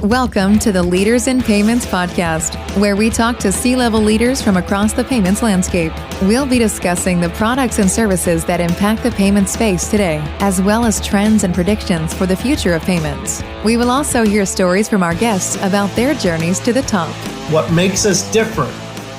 Welcome to the Leaders in Payments podcast, where we talk to C-level leaders from across the payments landscape. We'll be discussing the products and services that impact the payment space today, as well as trends and predictions for the future of payments. We will also hear stories from our guests about their journeys to the top. What makes us different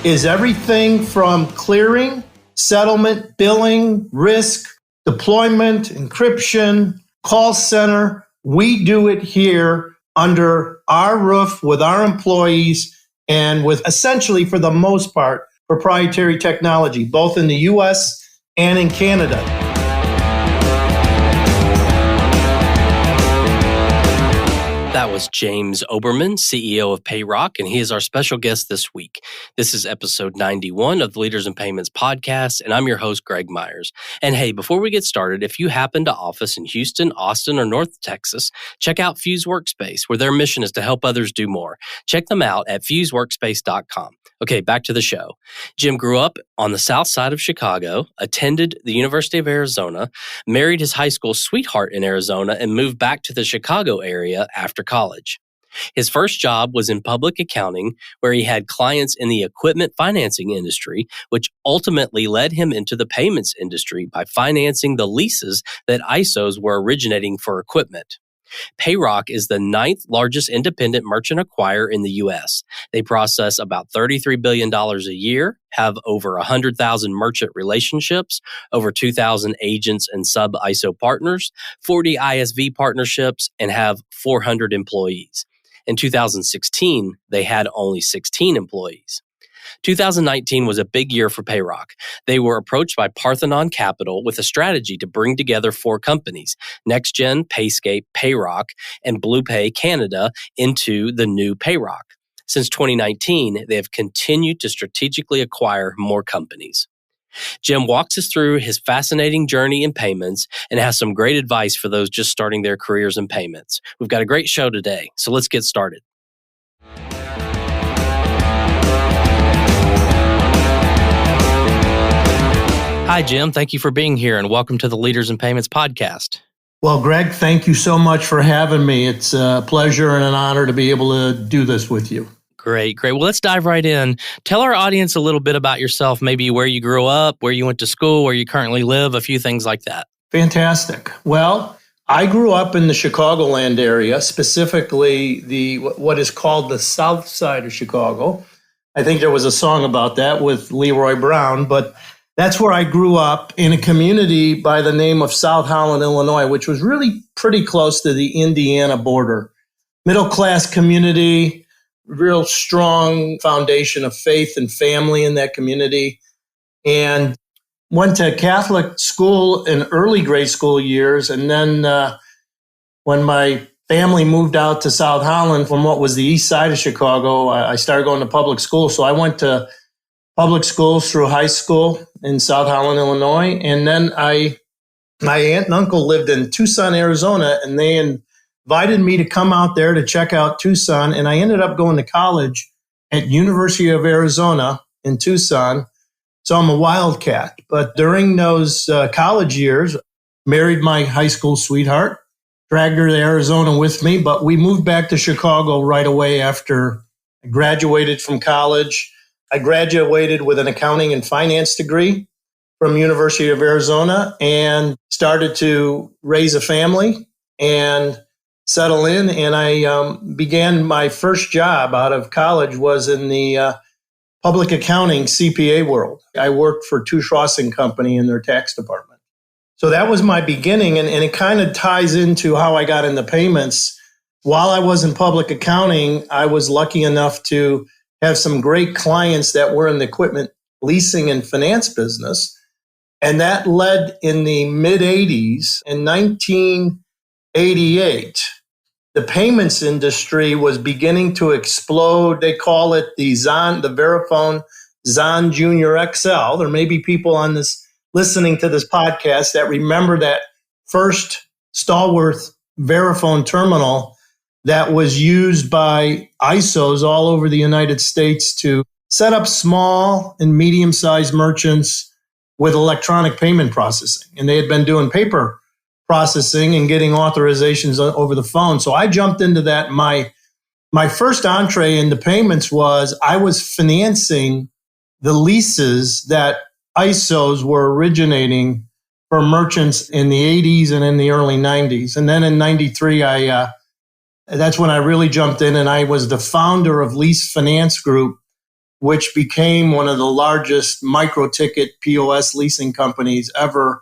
is everything from clearing, settlement, billing, risk, deployment, encryption, call center. We do it here under our roof with our employees and with essentially, for the most part, proprietary technology, both in the US and in Canada. That was James Oberman, CEO of Payroc, and he is our special guest this week. This is episode 91 of the Leaders in Payments podcast, and I'm your host, Greg Myers. And hey, before we get started, if you happen to office in Houston, Austin, or North Texas, check out Fuse Workspace, where their mission is to help others do more. Check them out at fuseworkspace.com. Okay, back to the show. Jim grew up on the south side of Chicago, attended the University of Arizona, married his high school sweetheart in Arizona, and moved back to the Chicago area after college. His first job was in public accounting, where he had clients in the equipment financing industry, which ultimately led him into the payments industry by financing the leases that ISOs were originating for equipment. Payroc is the 9th largest independent merchant acquirer in the U.S. They process about $33 billion a year, have over 100,000 merchant relationships, over 2,000 agents and sub-ISO partners, 40 ISV partnerships, and have 400 employees. In 2016, they had only 16 employees. 2019 was a big year for Payroc. They were approached by Parthenon Capital with a strategy to bring together 4 companies, NXTGEN, Payscape, Payroc, and BluePay Canada, into the new Payroc. Since 2019, they have continued to strategically acquire more companies. Jim walks us through his fascinating journey in payments and has some great advice for those just starting their careers in payments. We've got a great show today, so let's get started. Hi, Jim. Thank you for being here and welcome to the Leaders in Payments podcast. Well, Greg, thank you so much for having me. It's a pleasure and an honor to be able to do this with you. Great. Well, let's dive right in. Tell our audience a little bit about yourself, maybe where you grew up, where you went to school, where you currently live, a few things like that. Fantastic. Well, I grew up in the Chicagoland area, specifically what is called the South Side of Chicago. I think there was a song about that with Leroy Brown, but that's where I grew up, in a community by the name of South Holland, Illinois, which was really pretty close to the Indiana border. Middle-class community, real strong foundation of faith and family in that community. And went to Catholic school in early grade school years. And then when my family moved out to South Holland from what was the east side of Chicago, I started going to public school. So I went to public schools through high school in South Holland, Illinois. And then my aunt and uncle lived in Tucson, Arizona, and they invited me to come out there to check out Tucson. And I ended up going to college at University of Arizona in Tucson. So I'm a wildcat. But during those college years, married my high school sweetheart, dragged her to Arizona with me, but we moved back to Chicago right away after I graduated from college. I graduated with an accounting and finance degree from University of Arizona and started to raise a family and settle in. And I began my first job out of college was in the public accounting CPA world. I worked for Touche & Company in their tax department. So that was my beginning, and it kind of ties into how I got into payments. While I was in public accounting, I was lucky enough to have some great clients that were in the equipment leasing and finance business. And that led in the mid-'80s. In 1988, the payments industry was beginning to explode. They call it the Verifone Zon Junior XL. There may be people on this listening to this podcast that remember that first stalwart Verifone terminal that was used by ISOs all over the United States to set up small and medium-sized merchants with electronic payment processing. And they had been doing paper processing and getting authorizations over the phone. So I jumped into that. My my first entree into payments was I was financing the leases that ISOs were originating for merchants in the 80s and in the early 90s. And then in 93, that's when I really jumped in, and I was the founder of Lease Finance Group, which became one of the largest micro-ticket POS leasing companies ever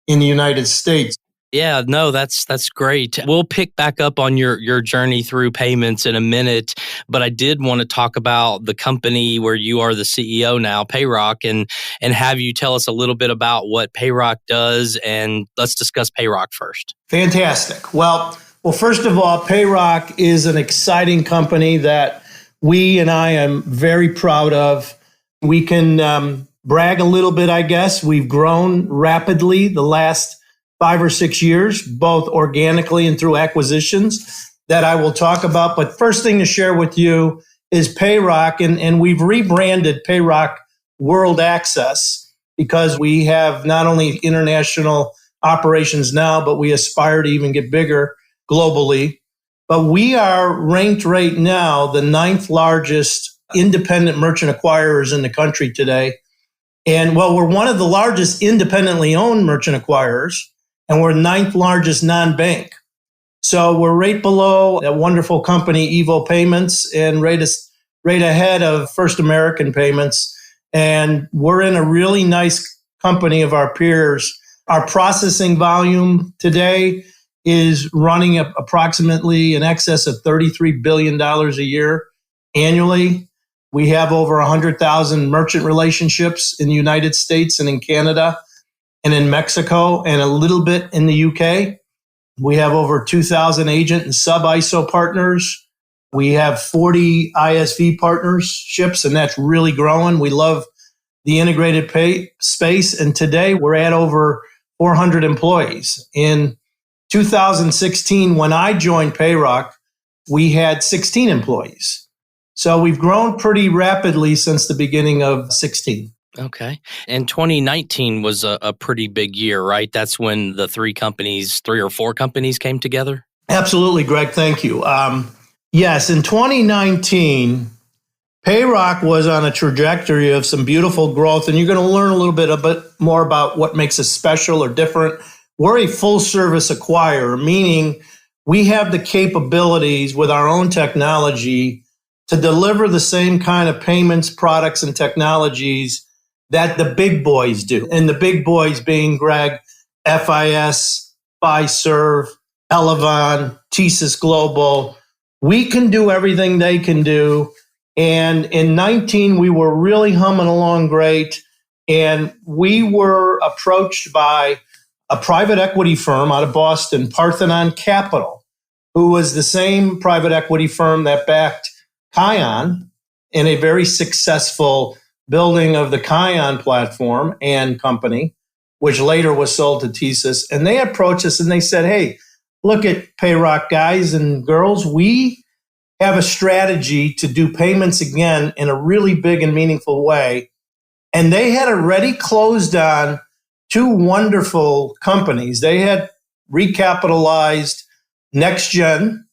in the United States. Yeah, no, that's great. We'll pick back up on your journey through payments in a minute, but I did want to talk about the company where you are the CEO now, Payroc, and have you tell us a little bit about what Payroc does, and let's discuss Payroc first. Fantastic. Well, first of all, Payroc is an exciting company that we and I am very proud of. We can brag a little bit, I guess. We've grown rapidly the last 5 or 6 years, both organically and through acquisitions that I will talk about. But first thing to share with you is Payroc, and we've rebranded Payroc World Access because we have not only international operations now, but we aspire to even get bigger globally. But we are ranked right now the 9th largest independent merchant acquirers in the country today. And we're one of the largest independently owned merchant acquirers, and we're 9th largest non-bank. So we're right below that wonderful company, Evo Payments, and right ahead of First American Payments. And we're in a really nice company of our peers. Our processing volume today is running approximately in excess of $33 billion a year annually. We have over 100,000 merchant relationships in the United States and in Canada and in Mexico and a little bit in the UK. We have over 2,000 agent and sub-ISO partners. We have 40 ISV partnerships, and that's really growing. We love the integrated pay space, and today we're at over 400 employees. In 2016, when I joined Payroc, we had 16 employees. So we've grown pretty rapidly since the beginning of 16. Okay. And 2019 was a pretty big year, right? That's when the 3 or 4 companies came together? Absolutely, Greg. Thank you. Yes, in 2019, Payroc was on a trajectory of some beautiful growth, and you're going to learn a little bit more about what makes us special or different. We're a full-service acquirer, meaning we have the capabilities with our own technology to deliver the same kind of payments, products, and technologies that the big boys do. And the big boys being, Greg, FIS, Fiserv, Elavon, TSYS Global. We can do everything they can do. And in 19, we were really humming along great. And we were approached by a private equity firm out of Boston, Parthenon Capital, who was the same private equity firm that backed Kion in a very successful building of the Kion platform and company, which later was sold to TSYS. And they approached us and they said, hey, look at Payroc guys and girls, we have a strategy to do payments again in a really big and meaningful way. And they had already closed on 2 wonderful companies. They had recapitalized NXTGEN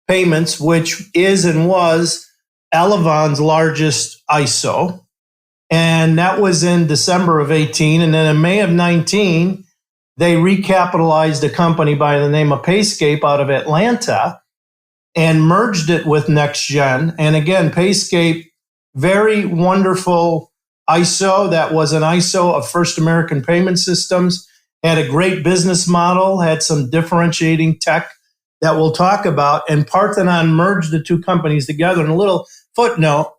Payments, which is and was Elavon's largest ISO. And that was in December of 18. And then in May of 19, they recapitalized a company by the name of Payscape out of Atlanta and merged it with NXTGEN. And again, Payscape, very wonderful ISO that was an ISO of First American Payment Systems, had a great business model, had some differentiating tech that we'll talk about. And Parthenon merged the 2 companies together. And a little footnote,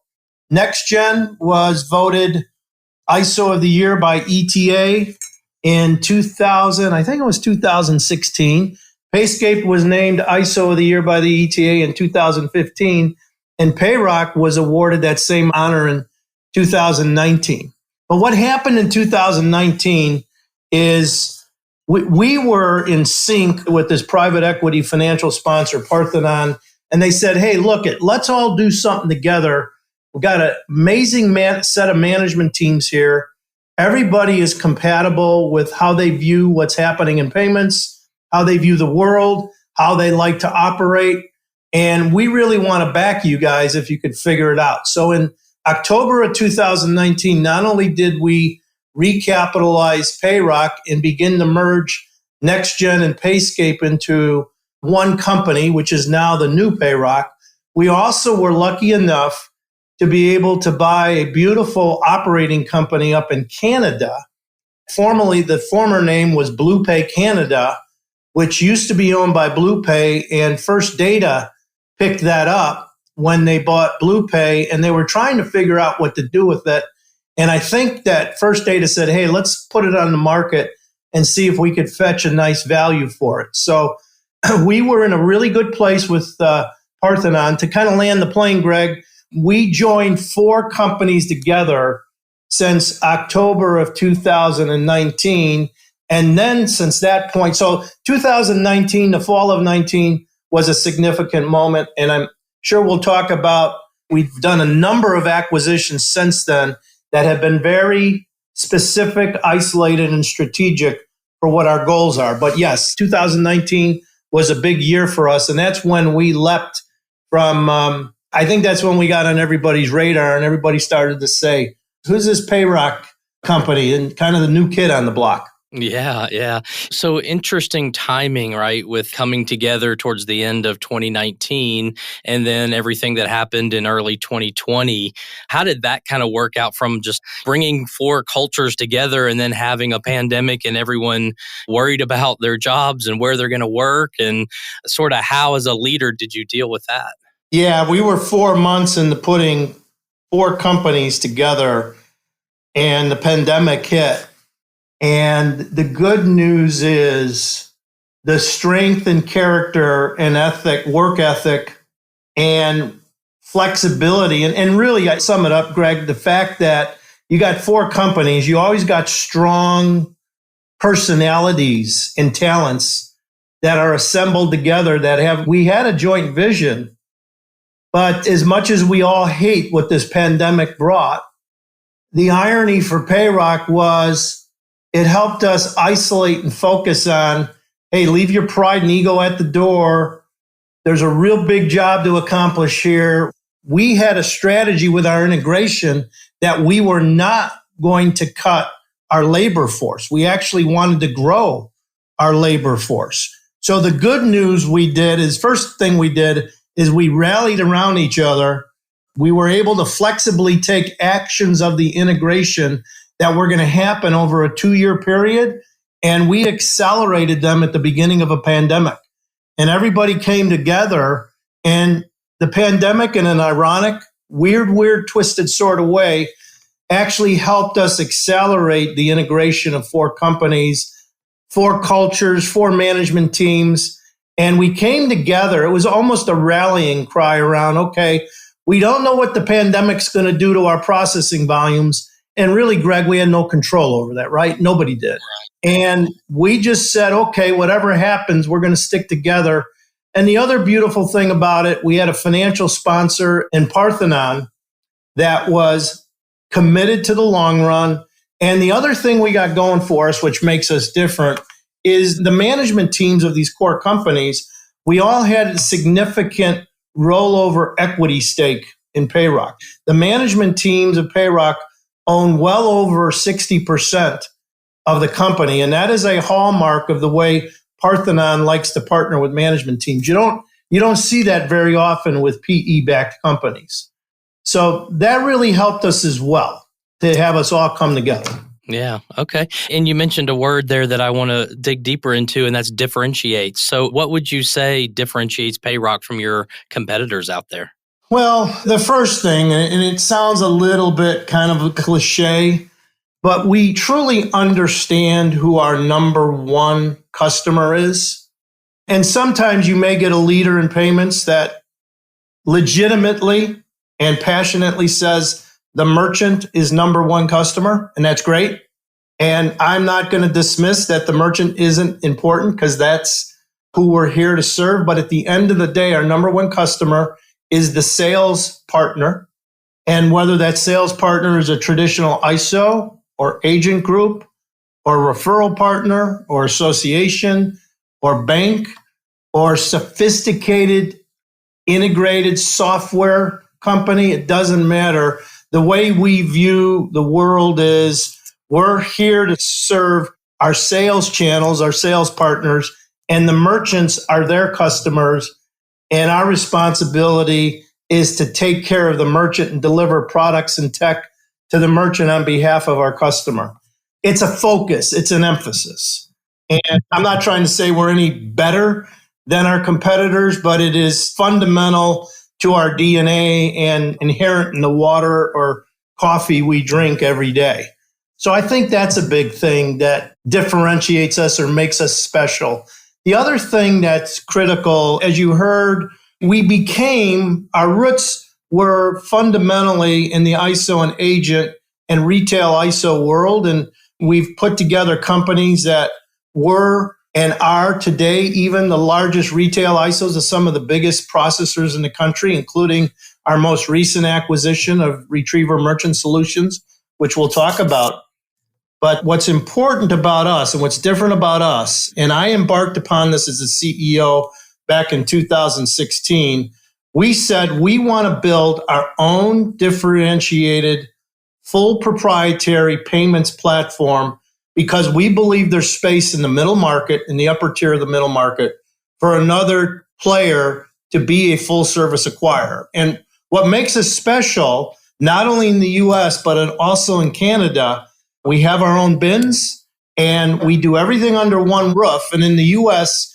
NXTGEN was voted ISO of the Year by ETA in 2000, I think it was 2016. Payscape was named ISO of the Year by the ETA in 2015, and Payroc was awarded that same honor in 2019. But what happened in 2019 is we were in sync with this private equity financial sponsor, Parthenon, and they said, hey, let's all do something together. We've got an amazing set of management teams here. Everybody is compatible with how they view what's happening in payments, how they view the world, how they like to operate. And we really want to back you guys if you could figure it out. So in October of 2019, not only did we recapitalize Payroc and begin to merge NXTGEN and Payscape into one company, which is now the new Payroc, we also were lucky enough to be able to buy a beautiful operating company up in Canada. Formerly, the former name was BluePay Canada, which used to be owned by BluePay, and First Data picked that up when they bought BluePay, and they were trying to figure out what to do with it. And I think that First Data said, hey, let's put it on the market and see if we could fetch a nice value for it. So we were in a really good place with Parthenon. To kind of land the plane, Greg, we joined 4 companies together since October of 2019. And then since that point, so 2019, the fall of 19 was a significant moment. And I'm sure we'll talk about, we've done a number of acquisitions since then that have been very specific, isolated, and strategic for what our goals are. But yes, 2019 was a big year for us. And that's when we leapt from, I think that's when we got on everybody's radar and everybody started to say, who's this Payroc company? And kind of the new kid on the block. Yeah. So interesting timing, right? With coming together towards the end of 2019 and then everything that happened in early 2020. How did that kind of work out from just bringing 4 cultures together and then having a pandemic and everyone worried about their jobs and where they're going to work? And sort of how, as a leader, did you deal with that? Yeah, we were 4 months into putting 4 companies together and the pandemic hit. And the good news is the strength and character and work ethic and flexibility. And really, I sum it up, Greg, the fact that you got 4 companies, you always got strong personalities and talents that are assembled together we had a joint vision. But as much as we all hate what this pandemic brought, the irony for Payroc was it helped us isolate and focus on, hey, leave your pride and ego at the door. There's a real big job to accomplish here. We had a strategy with our integration that we were not going to cut our labor force. We actually wanted to grow our labor force. So the good news first thing we did is we rallied around each other. We were able to flexibly take actions of the integration that were going to happen over a 2-year period, and we accelerated them at the beginning of a pandemic. And everybody came together, and the pandemic, in an ironic, weird, twisted sort of way, actually helped us accelerate the integration of 4 companies, 4 cultures, 4 management teams. And we came together. It was almost a rallying cry around, okay, we don't know what the pandemic's going to do to our processing volumes. And really, Greg, we had no control over that, right? Nobody did. And we just said, okay, whatever happens, we're going to stick together. And the other beautiful thing about it, we had a financial sponsor in Parthenon that was committed to the long run. And the other thing we got going for us, which makes us different, is the management teams of these core companies. We all had a significant rollover equity stake in Payroc. The management teams of Payroc own well over 60% of the company. And that is a hallmark of the way Parthenon likes to partner with management teams. You don't see that very often with PE-backed companies. So that really helped us as well to have us all come together. Yeah. Okay. And you mentioned a word there that I want to dig deeper into, and that's differentiates. So what would you say differentiates Payroc from your competitors out there? Well, the first thing, and it sounds a little bit kind of a cliche, but we truly understand who our number one customer is. And sometimes you may get a leader in payments that legitimately and passionately says the merchant is number one customer, and that's great. And I'm not going to dismiss that the merchant isn't important because that's who we're here to serve. But at the end of the day, our number one customer is the sales partner. And whether that sales partner is a traditional ISO or agent group or referral partner or association or bank or sophisticated integrated software company, it doesn't matter. The way we view the world is we're here to serve our sales channels, our sales partners, and the merchants are their customers. And our responsibility is to take care of the merchant and deliver products and tech to the merchant on behalf of our customer. It's a focus. It's an emphasis. And I'm not trying to say we're any better than our competitors, but it is fundamental to our DNA and inherent in the water or coffee we drink every day. So I think that's a big thing that differentiates us or makes us special. The other thing that's critical, as you heard, our roots were fundamentally in the ISO and agent and retail ISO world. And we've put together companies that were and are today even the largest retail ISOs of some of the biggest processors in the country, including our most recent acquisition of Retriever Merchant Solutions, which we'll talk about. But what's important about us and what's different about us, and I embarked upon this as a CEO back in 2016, we said we want to build our own differentiated, full proprietary payments platform because we believe there's space in the middle market, in the upper tier of the middle market, for another player to be a full service acquirer. And what makes us special, not only in the US, but also in Canada, we have our own bins and we do everything under one roof. And in the US,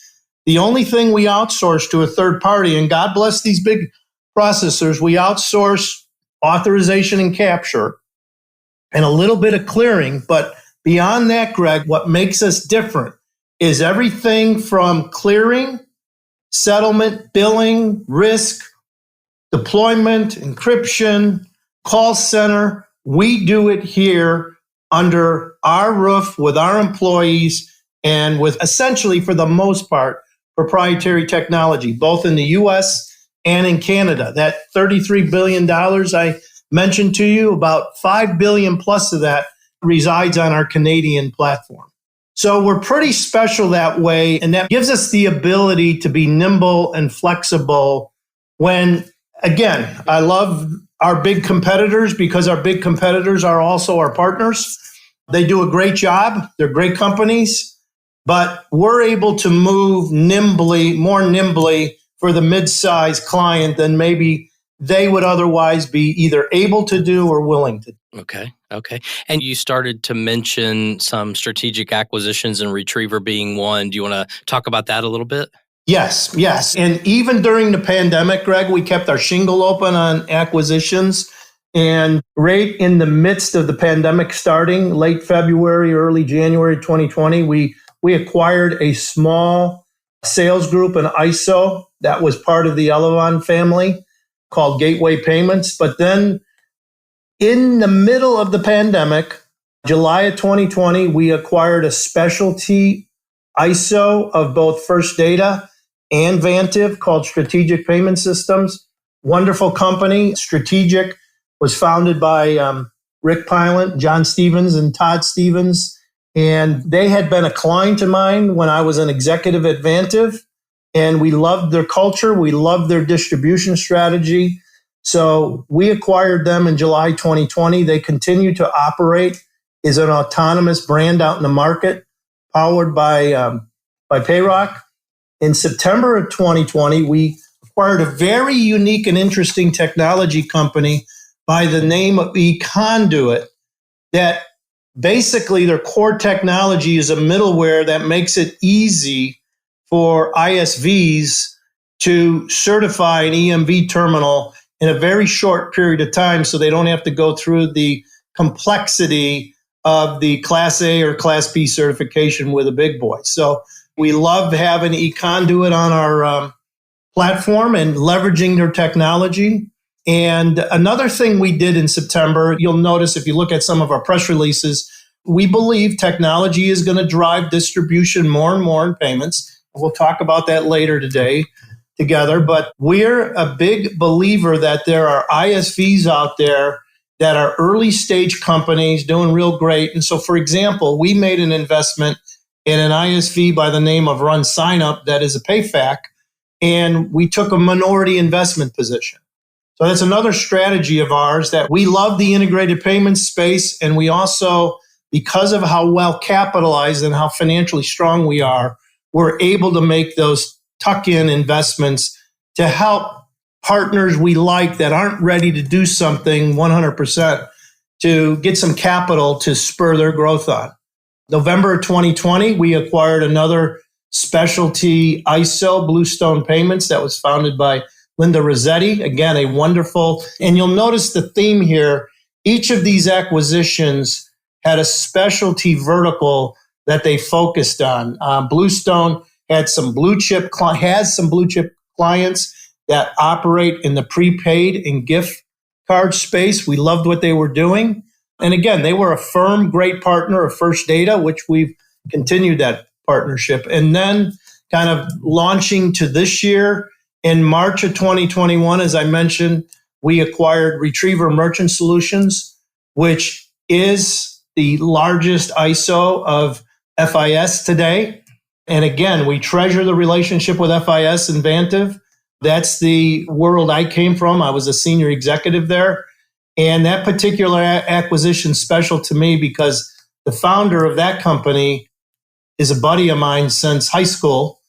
the only thing we outsource to a third party, and God bless these big processors, we outsource authorization and capture and a little bit of clearing. But beyond that, Greg, what makes us different is everything from clearing, settlement, billing, risk, deployment, encryption, call center. We do it here under our roof with our employees and with essentially, for the most part, proprietary technology, both in the US and in Canada. That $33 billion I mentioned to you, about $5 billion plus of that resides on our Canadian platform. So we're pretty special that way, and that gives us the ability to be nimble and flexible when, again, I love our big competitors because our big competitors are also our partners. They do a great job. They're great companies, but we're able to move more nimbly for the mid-sized client than maybe they would otherwise be either able to do or willing to do. Okay. And you started to mention some strategic acquisitions and Retriever being one. Do you want to talk about that a little bit? Yes. And even during the pandemic, Greg, we kept our shingle open on acquisitions. And right in the midst of the pandemic starting, late February, early January 2020, we acquired a small sales group, an ISO, that was part of the Oberman family called Gateway Payments. But then in the middle of the pandemic, July of 2020, we acquired a specialty ISO of both First Data and Vantiv called Strategic Payment Systems. Wonderful company. Strategic was founded by Rick Pilot, John Stevens, and Todd Stevens. And they had been a client of mine when I was an executive at Vantiv. And we loved their culture. We loved their distribution strategy. So we acquired them in July 2020. They continue to operate as an autonomous brand out in the market, powered by Payroc. In September of 2020, we acquired a very unique and interesting technology company by the name of eConduit that basically their core technology is a middleware that makes it easy for ISVs to certify an EMV terminal in a very short period of time so they don't have to go through the complexity of the Class A or Class B certification with a big boy. So we love having eConduit on our platform and leveraging their technology. And another thing we did in September, you'll notice if you look at some of our press releases, we believe technology is going to drive distribution more and more in payments. We'll talk about that later today together. But we're a big believer that there are ISVs out there that are early stage companies doing real great. And so, for example, we made an investment in an ISV by the name of Run Sign Up that is a PayFac and we took a minority investment position. So that's another strategy of ours, that we love the integrated payments space. And we also, because of how well capitalized and how financially strong we are, we're able to make those tuck-in investments to help partners we like that aren't ready to do something 100% to get some capital to spur their growth on. November of 2020, we acquired another specialty ISO, Bluestone Payments, that was founded by Linda Rossetti. Again, a wonderful, and you'll notice the theme here. Each of these acquisitions had a specialty vertical that they focused on. Bluestone has some blue chip clients that operate in the prepaid and gift card space. We loved what they were doing. And again, they were a firm, great partner of First Data, which we've continued that partnership. And then kind of launching to this year, in March of 2021, as I mentioned, we acquired Retriever Merchant Solutions, which is the largest ISO of FIS today. And again, we treasure the relationship with FIS and Vantiv. That's the world I came from. I was a senior executive there. And that particular acquisition is special to me because the founder of that company is a buddy of mine since high school.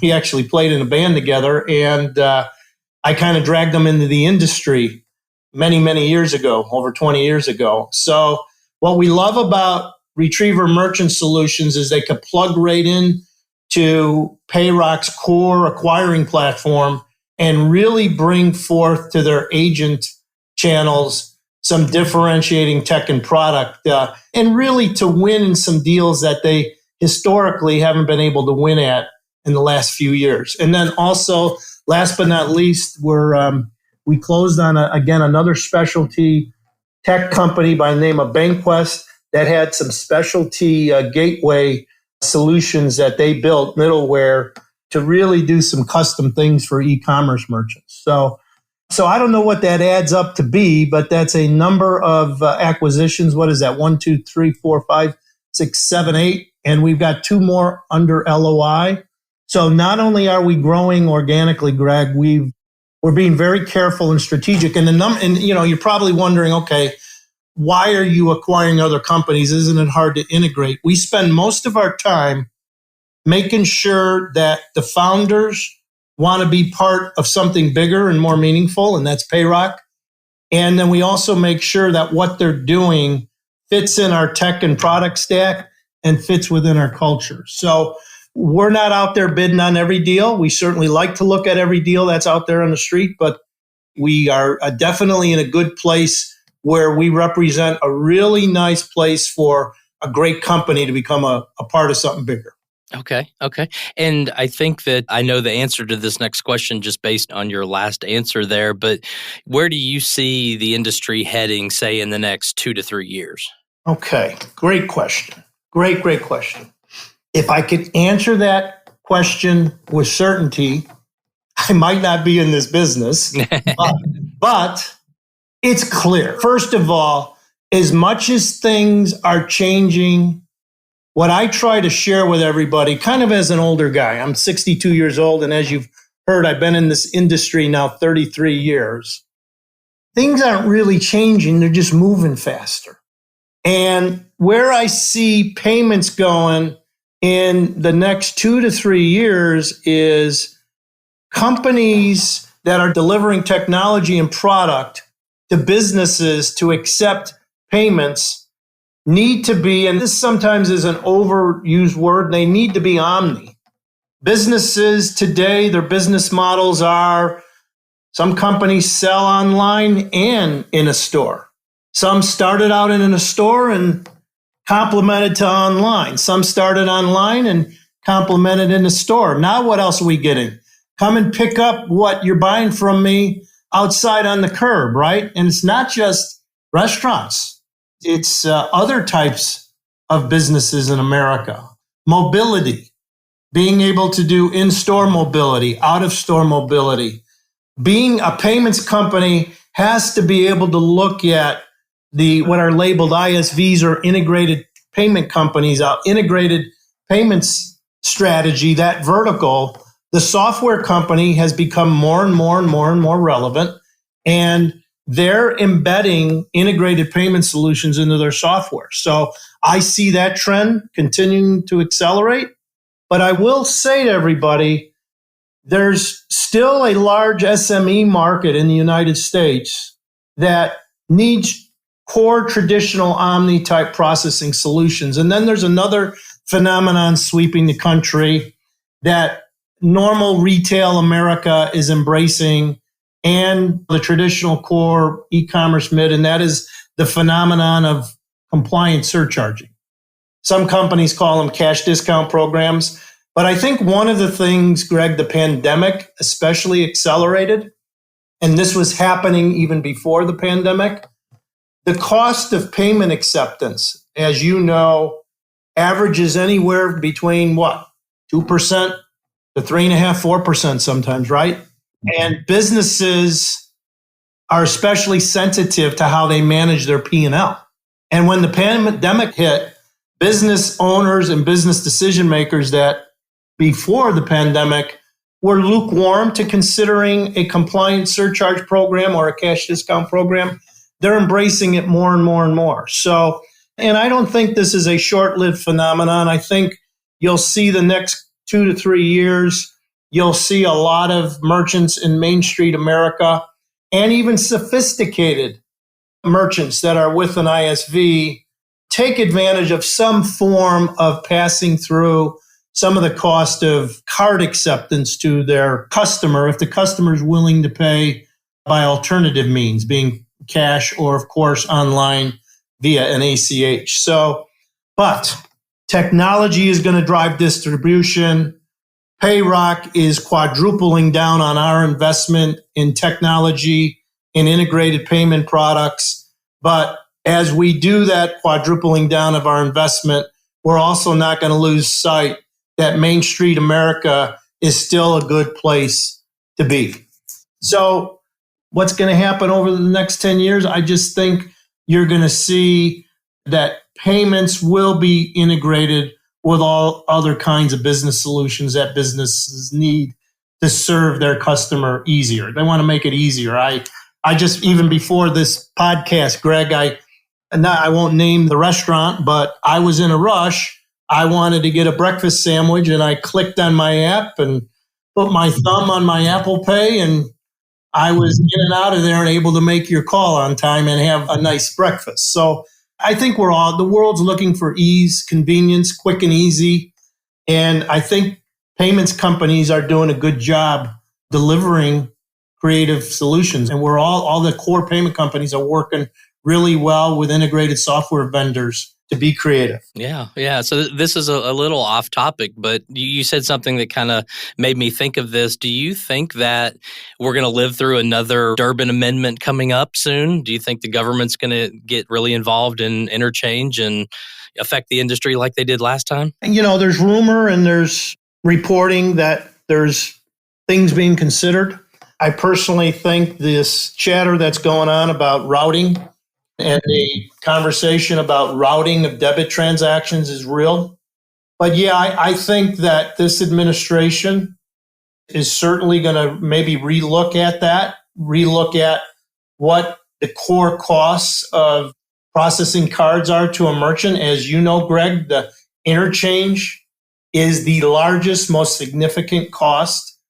We actually played in a band together, and I kind of dragged them into the industry many, many years ago, over 20 years ago. So what we love about Retriever Merchant Solutions is they could plug right in to Payroc's core acquiring platform and really bring forth to their agent channels some differentiating tech and product, and really to win in some deals that they historically haven't been able to win at in the last few years. And then also, last but not least, we closed on, another specialty tech company by the name of Banquest that had some specialty gateway solutions that they built, middleware, to really do some custom things for e-commerce merchants. So I don't know what that adds up to be, but that's a number of acquisitions. What is that? 1, 2, 3, 4, 5, 6, 7, 8. And we've got 2 more under LOI. So not only are we growing organically, Greg, we're being very careful and strategic. And you're probably wondering, okay, why are you acquiring other companies? Isn't it hard to integrate? We spend most of our time making sure that the founders want to be part of something bigger and more meaningful, and that's Payroc. And then we also make sure that what they're doing fits in our tech and product stack and fits within our culture. So we're not out there bidding on every deal. We certainly like to look at every deal that's out there on the street, but we are definitely in a good place where we represent a really nice place for a great company to become a part of something bigger. Okay. And I think that I know the answer to this next question just based on your last answer there, but where do you see the industry heading, say, in the next 2 to 3 years? Okay, great question. Great question. If I could answer that question with certainty, I might not be in this business, but it's clear. First of all, as much as things are changing, what I try to share with everybody, kind of as an older guy, I'm 62 years old, and as you've heard, I've been in this industry now 33 years. Things aren't really changing, they're just moving faster. And where I see payments going in the next 2 to 3 years is companies that are delivering technology and product to businesses to accept payments need to be, and this sometimes is an overused word, they need to be omni. Businesses today, their business models are, some companies sell online and in a store. Some started out in a store and complemented to online. Some started online and complemented in a store. Now what else are we getting? Come and pick up what you're buying from me outside on the curb, right? And it's not just restaurants. It's other types of businesses in America. Mobility, being able to do in-store mobility, out-of-store mobility. Being a payments company has to be able to look at what are labeled ISVs or integrated payment companies, integrated payments strategy, that vertical, the software company has become more and more and more and more relevant, and they're embedding integrated payment solutions into their software. So I see that trend continuing to accelerate. But I will say to everybody, there's still a large SME market in the United States that needs core traditional omni-type processing solutions. And then there's another phenomenon sweeping the country that normal retail America is embracing, and the traditional core e-commerce mid, and that is the phenomenon of compliant surcharging. Some companies call them cash discount programs. But I think one of the things, Greg, the pandemic especially accelerated, and this was happening even before the pandemic, the cost of payment acceptance, as you know, averages anywhere between 2% to 3.5%, 4% sometimes, right? And businesses are especially sensitive to how they manage their P&L. And when the pandemic hit, business owners and business decision makers that before the pandemic were lukewarm to considering a compliant surcharge program or a cash discount program, they're embracing it more and more and more. So, and I don't think this is a short-lived phenomenon. I think you'll see the next 2 to 3 years, you'll see a lot of merchants in Main Street America and even sophisticated merchants that are with an ISV take advantage of some form of passing through some of the cost of card acceptance to their customer if the customer is willing to pay by alternative means, being cash or, of course, online via an ACH. So, but technology is going to drive distribution. Payroc is quadrupling down on our investment in technology and integrated payment products. But as we do that quadrupling down of our investment, we're also not going to lose sight that Main Street America is still a good place to be. So what's going to happen over the next 10 years? I just think you're going to see that payments will be integrated with all other kinds of business solutions that businesses need to serve their customer easier. They want to make it easier. I just, even before this podcast, Greg, I won't name the restaurant, but I was in a rush. I wanted to get a breakfast sandwich, and I clicked on my app and put my thumb on my Apple Pay, and I was in and out of there and able to make your call on time and have a nice breakfast. So I think the world's looking for ease, convenience, quick and easy. And I think payments companies are doing a good job delivering creative solutions. And all the core payment companies are working really well with integrated software vendors to be creative. Yeah. So this is a little off topic, but you said something that kind of made me think of this. Do you think that we're going to live through another Durbin amendment coming up soon? Do you think the government's going to get really involved in interchange and affect the industry like they did last time? And, there's rumor and there's reporting that there's things being considered. I personally think this chatter that's going on about routing and the conversation about routing of debit transactions is real. But yeah, I think that this administration is certainly going to maybe relook at what the core costs of processing cards are to a merchant. As you know, Greg, the interchange is the largest, most significant cost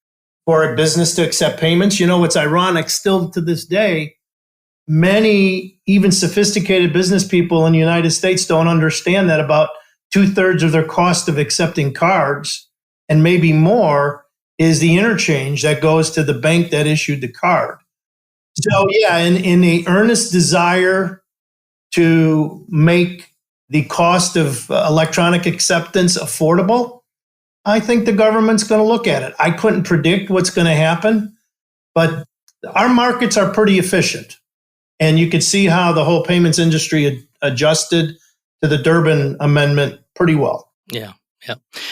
for a business to accept payments. It's ironic still to this day, many even sophisticated business people in the United States don't understand that about 2/3 of their cost of accepting cards, and maybe more, is the interchange that goes to the bank that issued the card. So yeah, in the earnest desire to make the cost of electronic acceptance affordable, I think the government's going to look at it. I couldn't predict what's going to happen, but our markets are pretty efficient. And you could see how the whole payments industry adjusted to the Durbin amendment pretty well. Yeah.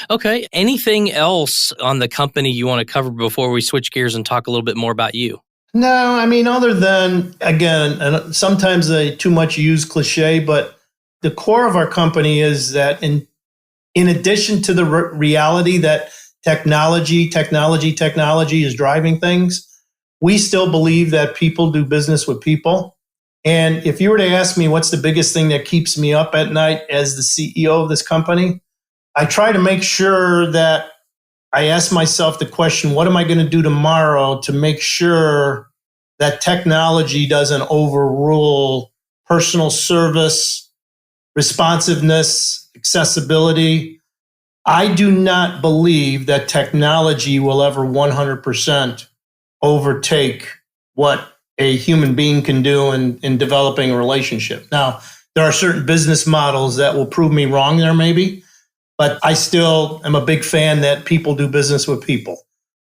Okay. Anything else on the company you want to cover before we switch gears and talk a little bit more about you? No, other than, again, and sometimes a too much used cliche, but the core of our company is that in addition to the reality that technology is driving things. We still believe that people do business with people. And if you were to ask me what's the biggest thing that keeps me up at night as the CEO of this company, I try to make sure that I ask myself the question, what am I going to do tomorrow to make sure that technology doesn't overrule personal service, responsiveness, accessibility? I do not believe that technology will ever 100% overtake what a human being can do in developing a relationship. Now, there are certain business models that will prove me wrong there maybe, but I still am a big fan that people do business with people.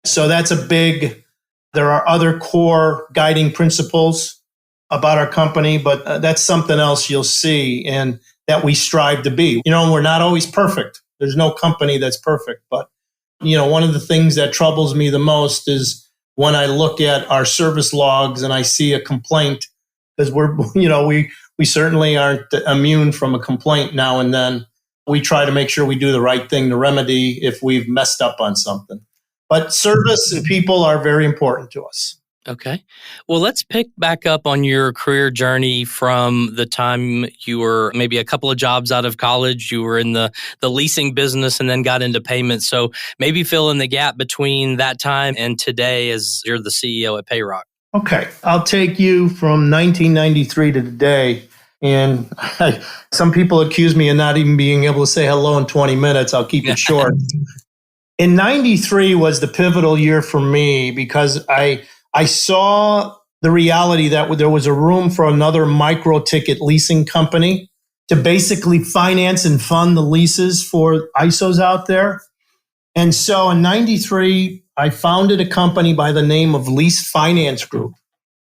So there are other core guiding principles about our company, but that's something else you'll see and that we strive to be. We're not always perfect. There's no company that's perfect, but one of the things that troubles me the most is when I look at our service logs and I see a complaint, because we certainly aren't immune from a complaint now and then. We try to make sure we do the right thing to remedy if we've messed up on something. But service and people are very important to us. Okay. Well, let's pick back up on your career journey from the time you were maybe a couple of jobs out of college. You were in the leasing business and then got into payments. So maybe fill in the gap between that time and today as you're the CEO at Payroc. Okay. I'll take you from 1993 to today. And some people accuse me of not even being able to say hello in 20 minutes. I'll keep it short. In 93 was the pivotal year for me because I saw the reality that there was a room for another micro ticket leasing company to basically finance and fund the leases for ISOs out there. And so in 93, I founded a company by the name of Lease Finance Group.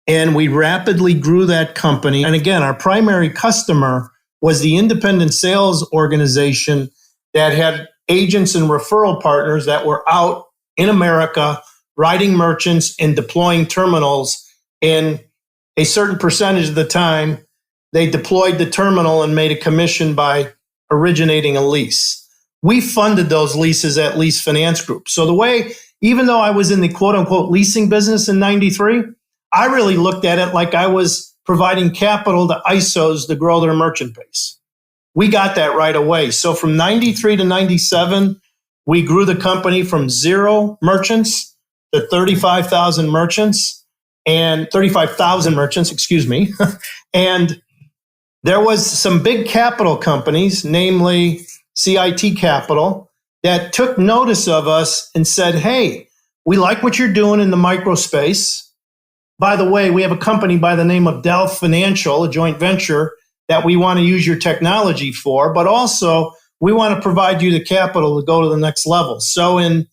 And we rapidly grew that company. And again, our primary customer was the independent sales organization that had agents and referral partners that were out in America writing merchants and deploying terminals. And a certain percentage of the time, they deployed the terminal and made a commission by originating a lease. We funded those leases at Lease Finance Group. So even though I was in the quote unquote leasing business in 93, I really looked at it like I was providing capital to ISOs to grow their merchant base. We got that right away. So from 93 to 97, we grew the company from 0 merchants to 35,000 merchants, and and there was some big capital companies, namely CIT Capital, that took notice of us and said, hey, we like what you're doing in the micro space. By the way, we have a company by the name of Delph Financial, a joint venture that we want to use your technology for, but also we want to provide you the capital to go to the next level. So in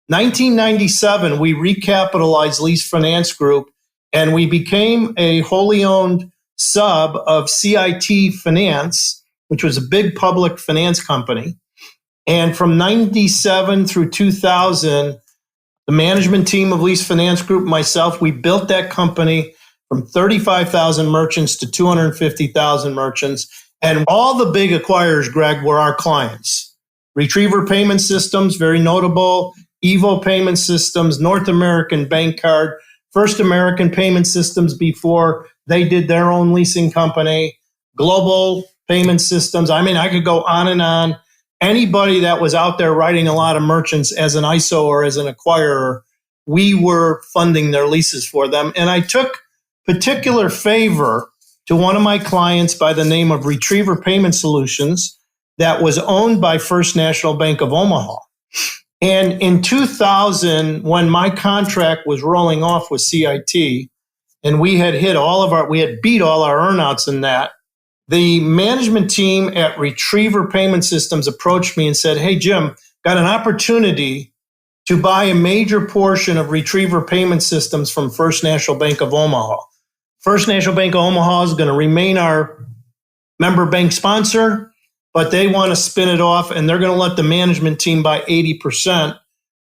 1997, we recapitalized Lease Finance Group and we became a wholly owned sub of CIT Finance, which was a big public finance company. And from 97 through 2000, the management team of Lease Finance Group, myself, we built that company from 35,000 merchants to 250,000 merchants. And all the big acquirers, Greg, were our clients. Retriever Payment Systems, very notable. Evo Payment Systems, North American Bank Card, First American Payment Systems before they did their own leasing company. Global Payment Systems. I mean, I could go on and on. Anybody that was out there writing a lot of merchants as an ISO or as an acquirer, we were funding their leases for them. And I took particular favor to one of my clients by the name of Retriever Payment Solutions that was owned by First National Bank of Omaha. And in 2000, when my contract was rolling off with CIT, and we had beat all our earnouts in that, the management team at Retriever Payment Systems approached me and said, hey, Jim, got an opportunity to buy a major portion of Retriever Payment Systems from First National Bank of Omaha. First National Bank of Omaha is going to remain our member bank sponsor, but they want to spin it off and they're going to let the management team buy 80%.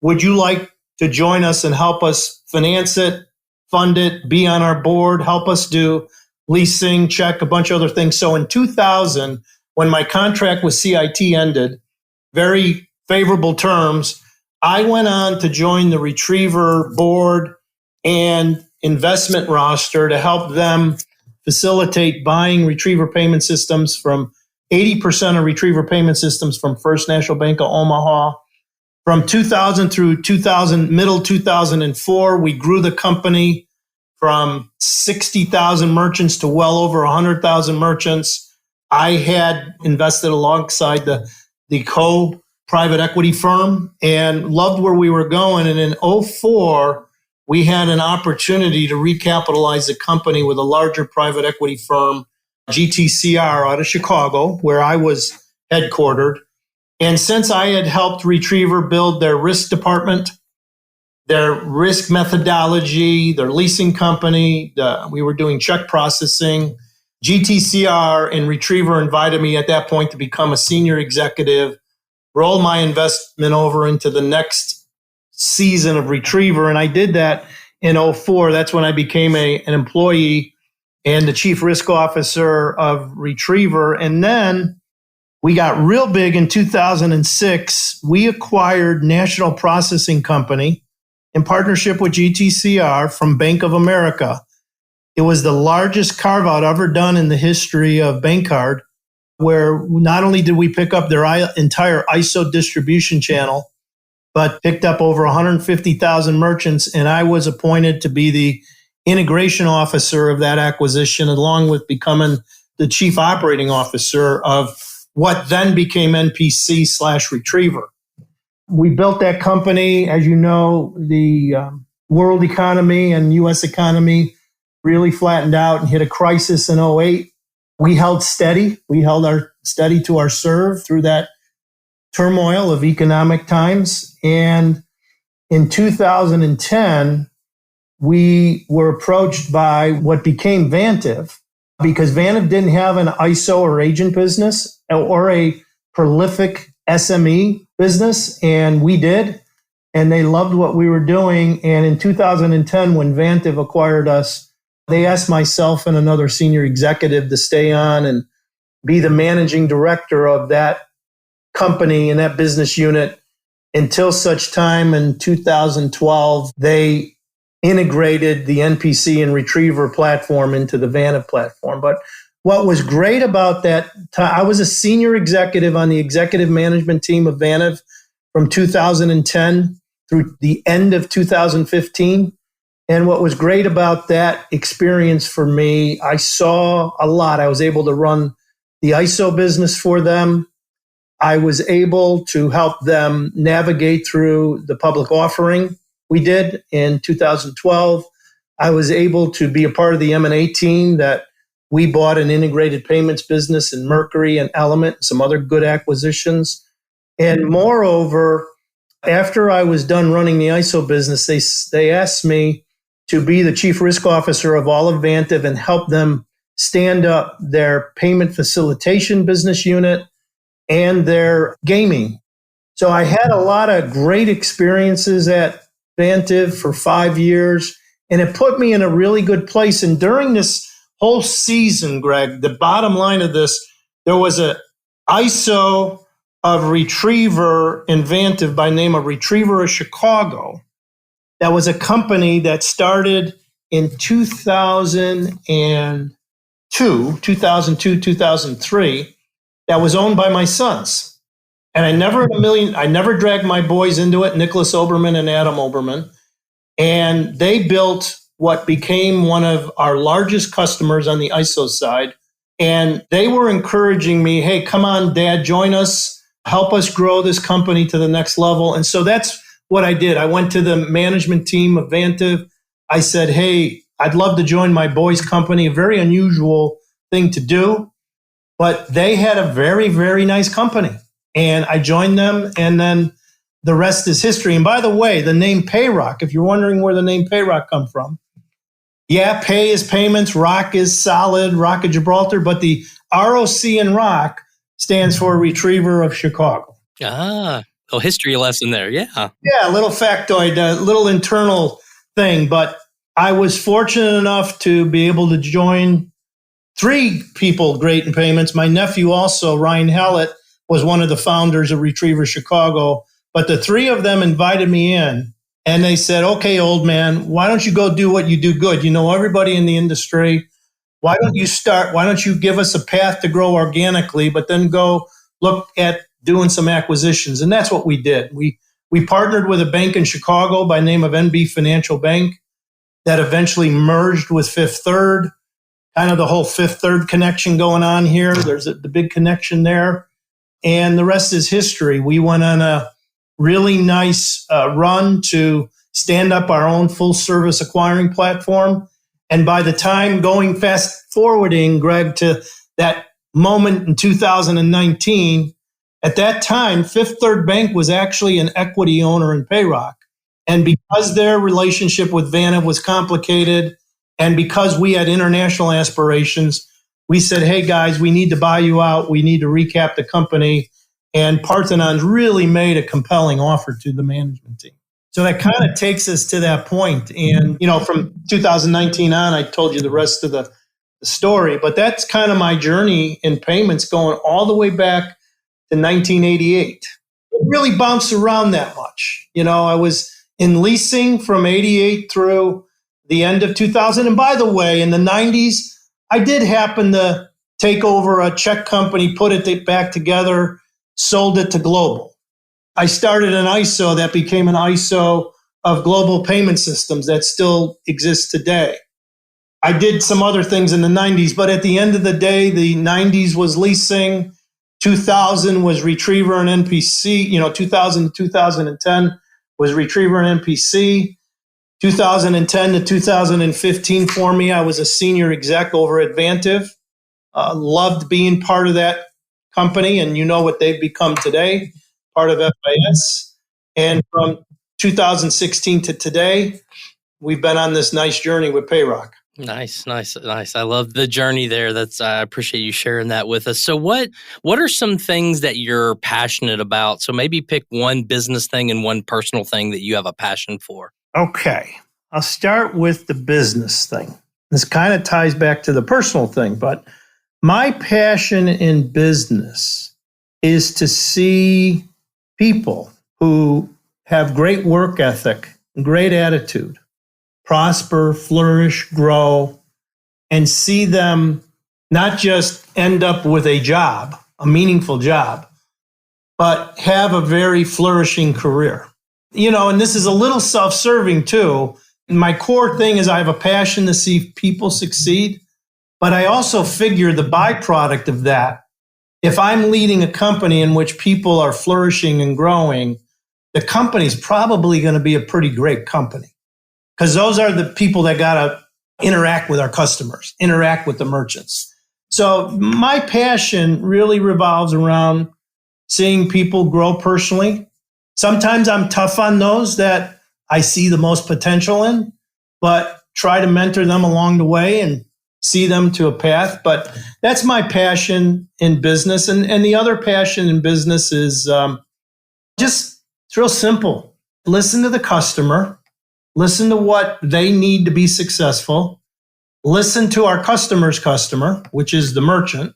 Would you like to join us and help us finance it, fund it, be on our board, help us do leasing, check, a bunch of other things? So in 2000, when my contract with CIT ended, very favorable terms, I went on to join the Retriever board and investment roster to help them facilitate buying Retriever payment systems from 80% of Retriever payment systems from First National Bank of Omaha. From 2000 through middle 2004, we grew the company from 60,000 merchants to well over 100,000 merchants. I had invested alongside the co-private equity firm and loved where we were going. And in 2004, we had an opportunity to recapitalize the company with a larger private equity firm, GTCR out of Chicago, where I was headquartered. And since I had helped Retriever build their risk department, their risk methodology, their leasing company, we were doing check processing, GTCR and Retriever invited me at that point to become a senior executive, roll my investment over into the next season of Retriever. And I did that in 2004. That's when I became an employee and the chief risk officer of Retriever. And then we got real big in 2006. We acquired National Processing Company in partnership with GTCR from Bank of America. It was the largest carve-out ever done in the history of bank card, where not only did we pick up their entire ISO distribution channel, but picked up over 150,000 merchants. And I was appointed to be the integration officer of that acquisition, along with becoming the chief operating officer of what then became NPC/Retriever. We built that company. As you know, the world economy and U.S. economy really flattened out and hit a crisis in 2008. We held steady. We held our steady to our serve through that turmoil of economic times. And in 2010, we were approached by what became Vantiv, because Vantiv didn't have an ISO or agent business or a prolific SME business, and we did. And they loved what we were doing. And in 2010, when Vantiv acquired us, they asked myself and another senior executive to stay on and be the managing director of that company and that business unit until such time in 2012, they integrated the NPC and Retriever platform into the Vantiv platform. But what was great about that time, I was a senior executive on the executive management team of Vantiv from 2010 through the end of 2015. And what was great about that experience for me, I saw a lot. I was able to run the ISO business for them. I was able to help them navigate through the public offering we did in 2012. I was able to be a part of the M&A team that we bought an integrated payments business in Mercury and Element, and some other good acquisitions. And moreover, after I was done running the ISO business, they asked me to be the chief risk officer of all of Vantiv and help them stand up their payment facilitation business unit and their gaming. So I had a lot of great experiences at Vantiv for 5 years, and it put me in a really good place. And during this whole season, Greg, the bottom line of this, there was a ISO of Retriever in Vantiv by name of Retriever of Chicago. That was a company that started in 2002, 2003, that was owned by my sons. And I never dragged my boys into it, Nicholas Oberman and Adam Oberman. And they built what became one of our largest customers on the ISO side. And they were encouraging me, hey, come on, Dad, join us, help us grow this company to the next level. And so that's what I did. I went to the management team of Vantiv. I said, hey, I'd love to join my boys' company, a very unusual thing to do. But they had a very, very nice company. And I joined them, and then the rest is history. And by the way, the name Payroc, if you're wondering where the name Payroc come from, yeah, pay is payments, rock is solid, Rock of Gibraltar, but the ROC in rock stands for Retriever of Chicago. Ah, a history lesson there, yeah. Yeah, a little factoid, a little internal thing. But I was fortunate enough to be able to join 3 people great in payments. My nephew also, Ryan Hallett, was one of the founders of Retriever Chicago But the three of them invited me in and they said, okay, old man, why don't you go do what you do good? You know everybody in the industry. Why don't you give us a path to grow organically, but then go look at doing some acquisitions? And that's what we did. We partnered with a bank in Chicago by name of NB Financial Bank that eventually merged with Fifth Third. Kind of the whole Fifth Third connection going on here. There's the big connection there. And the rest is history. We went on a really nice run to stand up our own full service acquiring platform. And by the time going fast forwarding, Greg, to that moment in 2019, at that time, Fifth Third Bank was actually an equity owner in Payroc. And because their relationship with Vanna was complicated, and because we had international aspirations, we said, hey, guys, we need to buy you out. We need to recap the company. And Parthenon's really made a compelling offer to the management team. So that kind of takes us to that point. And, from 2019 on, I told you the rest of the story. But that's kind of my journey in payments going all the way back to 1988. It really bounced around that much. I was in leasing from 88 through the end of 2000. And by the way, in the 90s, I did happen to take over a Czech company, put it back together, sold it to Global. I started an ISO that became an ISO of global payment systems that still exists today. I did some other things in the 90s, but at the end of the day, the 90s was leasing, 2000 was Retriever and NPC, 2000 to 2010 was Retriever and NPC. 2010 to 2015 for me, I was a senior exec over at Vantiv. Loved being part of that company, and you know what they've become today, part of FIS. And from 2016 to today, we've been on this nice journey with Payroc. Nice. I love the journey there. I appreciate you sharing that with us. So what are some things that you're passionate about? So maybe pick one business thing and one personal thing that you have a passion for. Okay. I'll start with the business thing. This kind of ties back to the personal thing, but my passion in business is to see people who have great work ethic, great attitude, prosper, flourish, grow, and see them not just end up with a job, a meaningful job, but have a very flourishing career. And this is a little self-serving too. My core thing is I have a passion to see people succeed, but I also figure the byproduct of that, if I'm leading a company in which people are flourishing and growing, the company's probably going to be a pretty great company. Because those are the people that got to interact with our customers, interact with the merchants. So my passion really revolves around seeing people grow personally. Sometimes I'm tough on those that I see the most potential in, but try to mentor them along the way and see them to a path. But that's my passion in business. And the other passion in business is just it's real simple. Listen to the customer. Listen to what they need to be successful. Listen to our customer's customer, which is the merchant,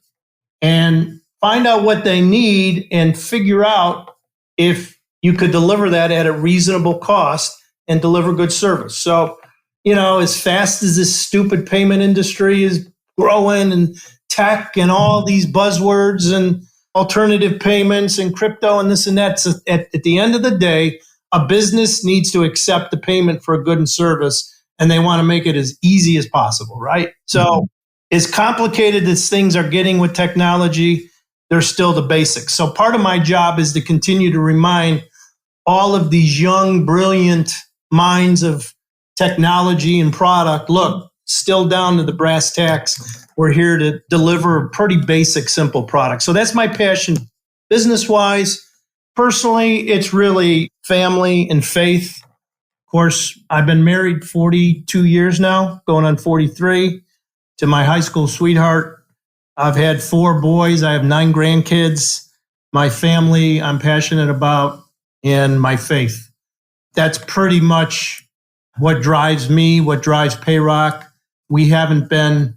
and find out what they need and figure out if you could deliver that at a reasonable cost and deliver good service. So, as fast as this stupid payment industry is growing and tech and all these buzzwords and alternative payments and crypto and this and that, so at the end of the day, a business needs to accept the payment for a good and service, and they want to make it as easy as possible, right? So as complicated as things are getting with technology, they're still the basics. So part of my job is to continue to remind all of these young, brilliant minds of technology and product, look, still down to the brass tacks. We're here to deliver a pretty basic, simple product. So that's my passion business-wise. Personally, it's really family and faith. Of course, I've been married 42 years now, going on 43, to my high school sweetheart. I've had 4 boys. I have 9 grandkids. My family I'm passionate about, and my faith. That's pretty much what drives me, what drives Payroc. We haven't been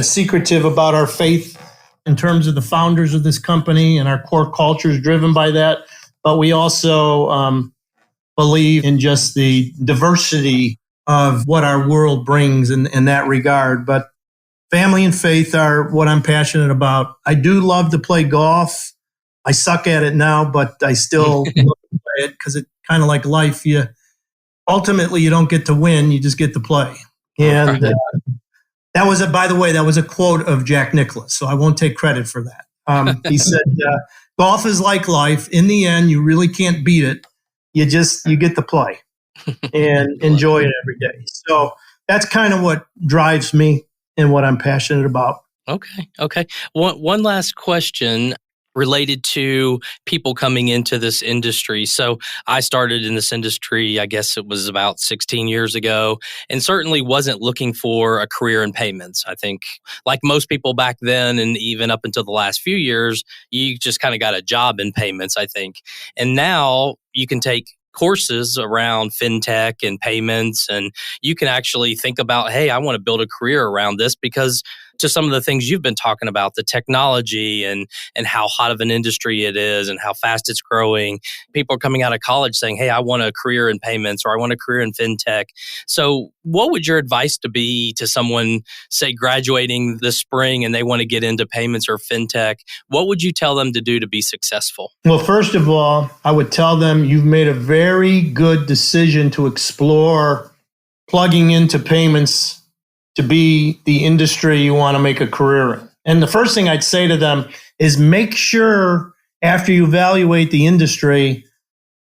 secretive about our faith in terms of the founders of this company, and our core culture is driven by that. but we also believe in just the diversity of what our world brings in that regard. But family and faith are what I'm passionate about. I do love to play golf. I suck at it now, but I still love to play it because it's kind of like life. Ultimately, you don't get to win, you just get to play. And that was, by the way, that was a quote of Jack Nicklaus, so I won't take credit for that. He said, golf is like life. In the end, you really can't beat it. You get to play and enjoy it every day. So that's kind of what drives me and what I'm passionate about. Okay. One last question related to people coming into this industry. So I started in this industry, I guess it was about 16 years ago, and certainly wasn't looking for a career in payments. I think like most people back then, and even up until the last few years, you just kind of got a job in payments, I think. And now you can take courses around fintech and payments, and you can actually think about, hey, I want to build a career around this because to some of the things you've been talking about, the technology and how hot of an industry it is and how fast it's growing. People are coming out of college saying, hey, I want a career in payments or I want a career in fintech. So what would your advice to be to someone, say, graduating this spring and they want to get into payments or fintech? What would you tell them to do to be successful? Well, first of all, I would tell them you've made a very good decision to explore plugging into payments to be the industry you want to make a career in. And the first thing I'd say to them is make sure after you evaluate the industry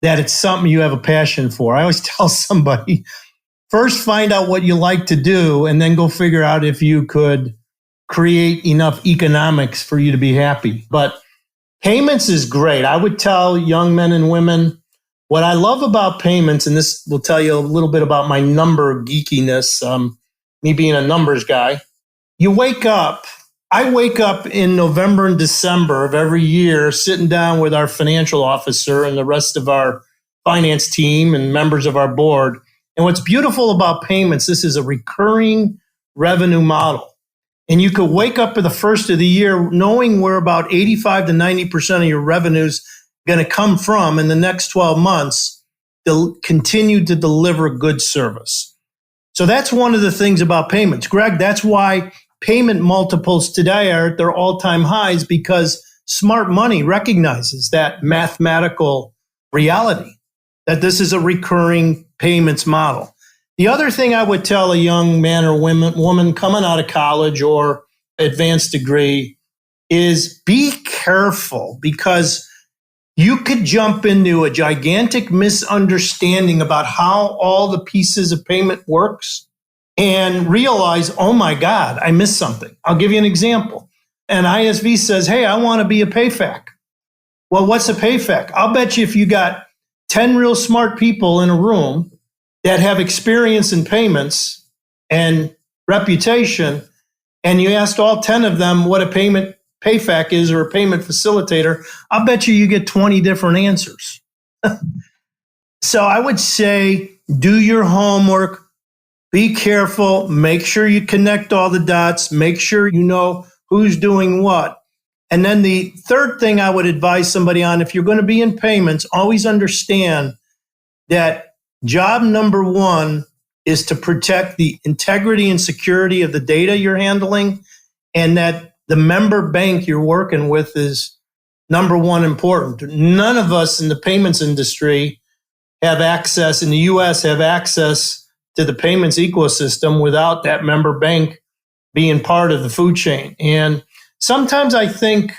that it's something you have a passion for. I always tell somebody, first find out what you like to do and then go figure out if you could create enough economics for you to be happy. But payments is great. I would tell young men and women, what I love about payments, and this will tell you a little bit about my number geekiness, me being a numbers guy. I wake up in November and December of every year sitting down with our financial officer and the rest of our finance team and members of our board. And what's beautiful about payments, this is a recurring revenue model. And you could wake up at the first of the year knowing where about 85 to 90% of your revenue's going to come from in the next 12 months to continue to deliver good service. So that's one of the things about payments. Greg, that's why payment multiples today are at their all-time highs, because smart money recognizes that mathematical reality, that this is a recurring payments model. The other thing I would tell a young man or woman coming out of college or advanced degree is be careful, because you could jump into a gigantic misunderstanding about how all the pieces of payment works and realize, oh my God, I missed something. I'll give you an example. An ISV says, hey, I want to be a PayFac. Well, what's a PayFac? I'll bet you if you got 10 real smart people in a room that have experience in payments and reputation, and you asked all 10 of them what a PayFac is or a payment facilitator, I'll bet you get 20 different answers. So I would say do your homework, be careful, make sure you connect all the dots, make sure you know who's doing what. And then the third thing I would advise somebody on, if you're going to be in payments, always understand that job number one is to protect the integrity and security of the data you're handling, and that the member bank you're working with is number one important. None of us in the payments industry have access, in the U.S., have access to the payments ecosystem without that member bank being part of the food chain. And sometimes I think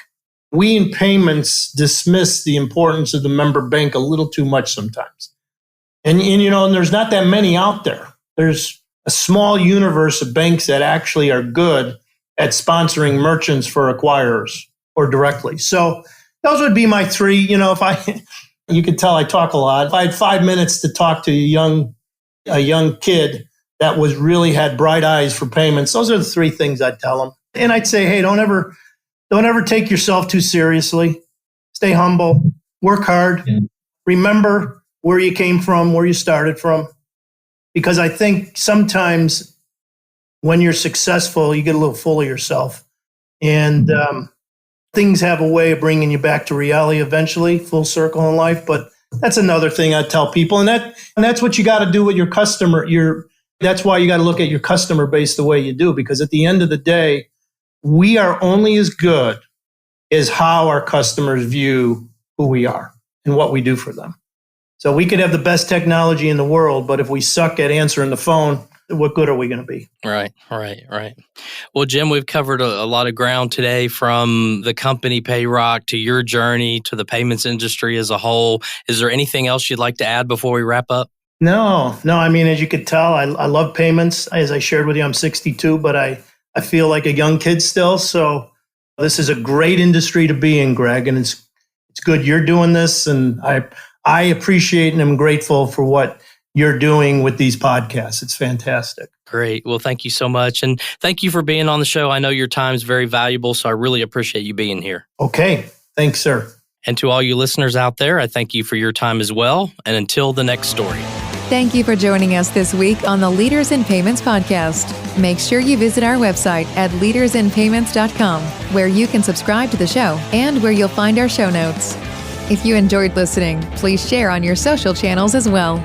we in payments dismiss the importance of the member bank a little too much sometimes. And there's not that many out there. There's a small universe of banks that actually are good at sponsoring merchants for acquirers or directly. So those would be my three. You could tell I talk a lot. If I had 5 minutes to talk to a young kid that really had bright eyes for payments, those are the three things I'd tell them. And I'd say, hey, don't ever take yourself too seriously. Stay humble, work hard. Yeah. Remember where you came from, where you started from. Because I think sometimes when you're successful, you get a little full of yourself. And things have a way of bringing you back to reality eventually, full circle in life. But that's another thing I tell people. And that's what you got to do with your customer. That's why you got to look at your customer base the way you do, because at the end of the day, we are only as good as how our customers view who we are and what we do for them. So we could have the best technology in the world, but if we suck at answering the phone, what good are we going to be? Right. Well, Jim, we've covered a lot of ground today, from the company Payroc to your journey to the payments industry as a whole. Is there anything else you'd like to add before we wrap up? No. I mean, as you could tell, I love payments. As I shared with you, I'm 62, but I feel like a young kid still. So this is a great industry to be in, Greg, and it's good you're doing this. And I appreciate and am grateful for what you're doing with these podcasts. It's fantastic. Great. Well, thank you so much. And thank you for being on the show. I know your time is very valuable, so I really appreciate you being here. Okay. Thanks, sir. And to all you listeners out there, I thank you for your time as well. And until the next story. Thank you for joining us this week on the Leaders in Payments podcast. Make sure you visit our website at leadersinpayments.com, where you can subscribe to the show and where you'll find our show notes. If you enjoyed listening, please share on your social channels as well.